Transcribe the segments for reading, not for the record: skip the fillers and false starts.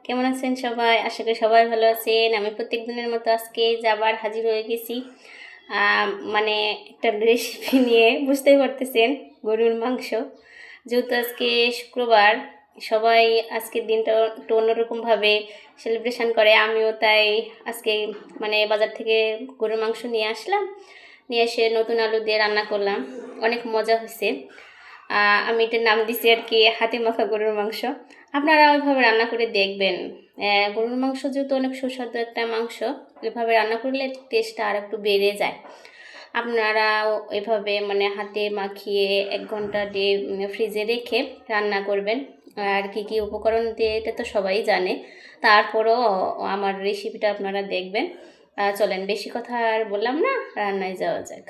কেমন আছেন সবাই? আশা করি সবাই ভালো আছেন। আমি প্রত্যেক দিনের মতো আজকে আবার হাজির হয়ে গেছি মানে একটা রেসিপি নিয়ে। বুঝতেই পারতেছেন, গরুর মাংস। যেহেতু আজকে শুক্রবার, সবাই আজকের দিনটা একটু অন্যরকমভাবে সেলিব্রেশন করে, আমিও তাই আজকে বাজার থেকে গরুর মাংস নিয়ে আসলাম। নিয়ে এসে নতুন আলু দিয়ে রান্না করলাম, অনেক মজা হয়েছে। আমি এটার নাম দিছি আর কি হাতে মাখা গরুর মাংস। আপনারা ওইভাবে রান্না করে দেখবেন। গরুর মাংস যেহেতু অনেক সুস্বাদু একটা মাংস, এভাবে রান্না করলে টেস্টটা আর একটু বেড়ে যায়। আপনারা এভাবে হাতে মাখিয়ে 1 ঘন্টা দিয়ে ফ্রিজে রেখে রান্না করবেন। আর কি কি উপকরণ দিয়ে এটা তো সবাই জানে, তারপরও আমার রেসিপিটা আপনারা দেখবেন। চলেন, বেশি কথা আর বললাম না, রান্নায় যাওয়া যাক।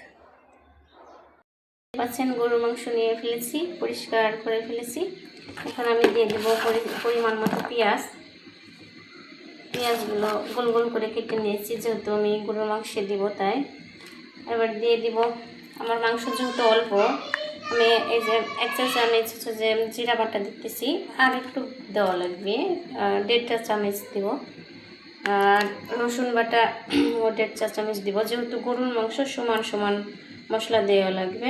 পাচ্ছেন গরুর মাংস নিয়ে ফেলেছি, পরিষ্কার করে ফেলেছি। এখন আমি দিয়ে দেবো পরিমাণ মতো পেঁয়াজগুলো গোল গোল করে কেটে নিয়েছি, যেহেতু আমি গরুর মাংসে দিব তাই। এবার দিয়ে দিব, আমার মাংস যেহেতু অল্প, আমি এই যে 1 চা চামচ হচ্ছে যে জিরা বাটা দিতেছি, আর একটু দেওয়া লাগবে, 1.5 চা চামচ দিব। আর রসুন বাটা 1.5 চা চামচ দিব, যেহেতু গরুর মাংস সমান সমান মশলা দেওয়া লাগবে।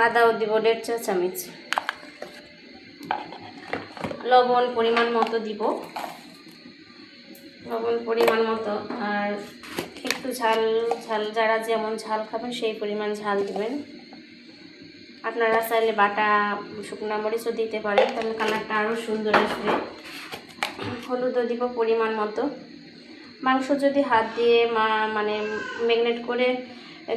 আদাও দিব 1.5 চা চামচ। লবণ পরিমাণ মতো দিব, লবণ পরিমাণ মতো। আর একটু ঝাল যারা যেমন ঝাল খাবেন সেই পরিমাণ ঝাল দেবেন। আপনারা চাইলে বাটা শুকনো মরিচও দিতে পারেন, তাহলে কালারটা আরও সুন্দর আসবে। হলুদও দিব পরিমাণ মতো। মাংস যদি হাত দিয়ে ম্যারিনেট করে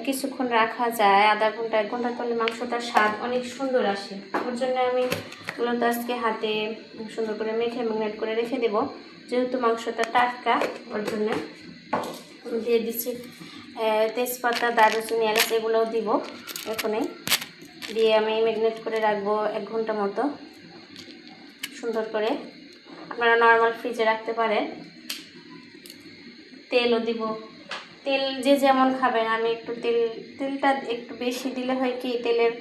কিছুক্ষণ রাখা যায়, আধা ঘন্টা 1 ঘন্টা, তাহলে মাংসটার স্বাদ অনেক সুন্দর আসে। ওর জন্য আমি মূলত আজকে হাতে সুন্দর করে মেখে ম্যারিনেট করে রেখে দেব, যেহেতু মাংসটা টাটকা। ওর জন্য দিয়ে দিচ্ছি তেজপাতা, দারুচিনি, এলাচ, এগুলোও দিব এখনই। দিয়ে আমি ম্যারিনেট করে রাখবো 1 ঘন্টা মতো সুন্দর করে। আপনারা নর্মাল ফ্রিজে রাখতে পারেন। তেলও দিব, তেল যে যেমন খাবেন। আমি একটু তেলটা একটু বেশি দিলে হয় কি, তেলের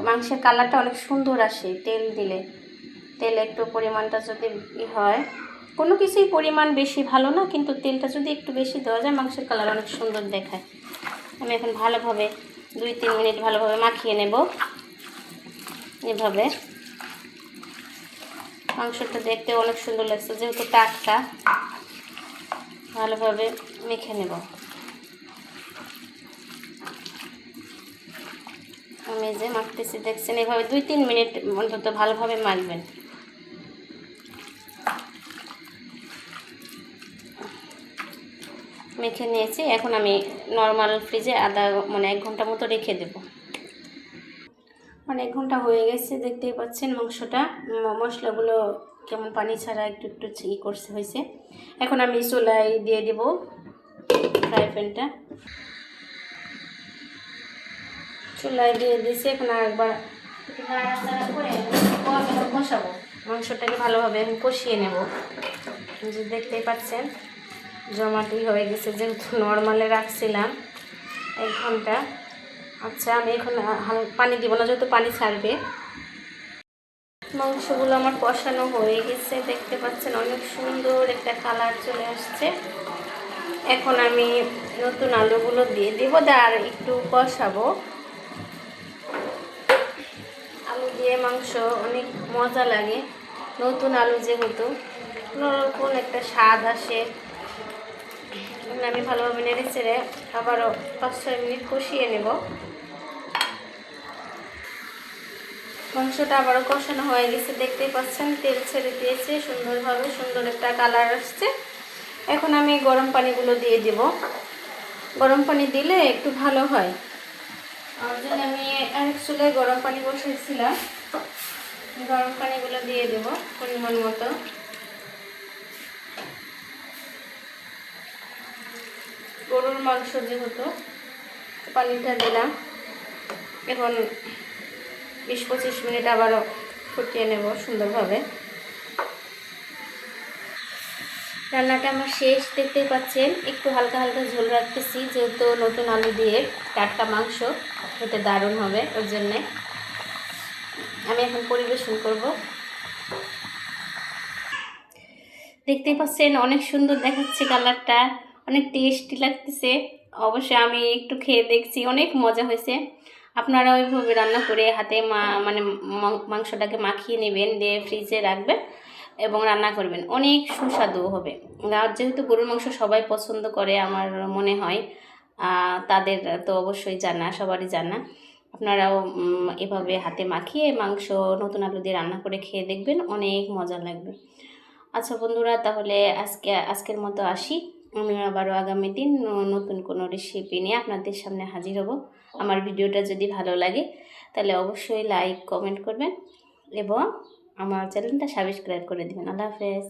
মাংসের কালারটা অনেক সুন্দর আসে তেল দিলে। তেল একটু পরিমাণটা যদি হয়, কোনো কিছুই পরিমাণ বেশি ভালো না, কিন্তু তেলটা যদি একটু বেশি দেওয়া যায় মাংসের কালার অনেক সুন্দর দেখায়। আমি এখন ভালোভাবে 2-3 মিনিট ভালোভাবে মাখিয়ে নেব। এভাবে মাংসটা দেখতে অনেক সুন্দর লাগছে, যেহেতু টাটকা। ভালোভাবে মেখে নেব। আমি যে মাখতেছি দেখছেন, এভাবে 2-3 মিনিট অন্তত ভালোভাবে মাখবেন। মেখে নিয়েছি, এখন আমি নর্মাল ফ্রিজে 1 ঘন্টা মতো রেখে দেব। 1 ঘন্টা হয়ে গেছে, দেখতেই পাচ্ছেন মাংসটা মশলাগুলো কেমন পানি ছাড়া একটু একটু করছে হয়েছে। এখন আমি চুলায় দিয়ে দেব ফ্রাই প্যানটা। চুলায় দিয়ে দিয়েছি, এখন আরেকবার নাড়াচাড়া করে কষাবো। মাংসটাকে ভালোভাবে আমি কষিয়ে নেব। যে দেখতেই পাচ্ছেন জমাটি হয়ে গেছে, যেহেতু নর্মালে রাখছিলাম 1 ঘন্টা। আচ্ছা, আমি এখন পানি দিব না, যেহেতু পানি ছাড়বে। মাংসগুলো আমার কষানো হয়ে গেছে, দেখতে পাচ্ছেন অনেক সুন্দর একটা কালার চলে আসছে। এখন আমি নতুন আলুগুলো দিয়ে দিব, আর একটু কষাবো। আলু দিয়ে মাংস অনেক মজা লাগে, নতুন আলু যেহেতু নতুন একটা স্বাদ আসে। আমি ভালোভাবে নেড়ে চেড়ে আবারও 5-6 মিনিট কষিয়ে নেব। মাংসটা আবারও কষানো হয়ে গেছে, দেখতেই পাচ্ছেন তেল ছেড়ে দিয়েছে সুন্দরভাবে, সুন্দর একটা কালার আসছে। এখন আমি গরম পানিগুলো দিয়ে দেব। গরম পানি দিলে একটু ভালো হয়। আর জন্য আমি আরেক চুলায় গরম পানি বসিয়েছিলাম, গরম পানিগুলো দিয়ে দেব পরিমাণ মতো। গরুর মাংস যেহেতু পানিটা দিলাম, এখন 20-25 মিনিট আবারও ফুটিয়ে নেব সুন্দরভাবে। রান্নাটা আমার শেষ, দেখতেই পাচ্ছেন একটু হালকা হালকা ঝোল রাখতেছি, যেহেতু নতুন আলু দিয়ে টাটকা মাংস খেতে দারুণ হবে। ওর জন্যে আমি এখন পরিবেশন করব। দেখতেই পাচ্ছেন অনেক সুন্দর দেখাচ্ছে, কালারটা অনেক টেস্টি লাগতেছে। অবশ্যই আমি একটু খেয়ে দেখছি, অনেক মজা হয়েছে। আপনারা ওইভাবে রান্না করে হাতে মানে মাংসটাকে মাখিয়ে নেবেন, দিয়ে ফ্রিজে রাখবেন এবং রান্না করবেন, অনেক সুস্বাদু হবে। আর যেহেতু গরুর মাংস সবাই পছন্দ করে আমার মনে হয়, তাদের তো অবশ্যই জানা, সবারই জানা। আপনারাও এভাবে হাতে মাখিয়ে মাংস নতুন আলু দিয়ে রান্না করে খেয়ে দেখবেন, অনেক মজা লাগবে। আচ্ছা বন্ধুরা, তাহলে আজকের মতো আসি। আমি আবারও আগামী দিন নতুন কোনো রেসিপি নিয়ে আপনাদের সামনে হাজির হব। আমার ভিডিওটা যদি ভালো লাগে তাহলে অবশ্যই লাইক কমেন্ট করবেন এবং আমার চ্যানেলটা সাবস্ক্রাইব করে দেবেন। আল্লাহ হাফেজ।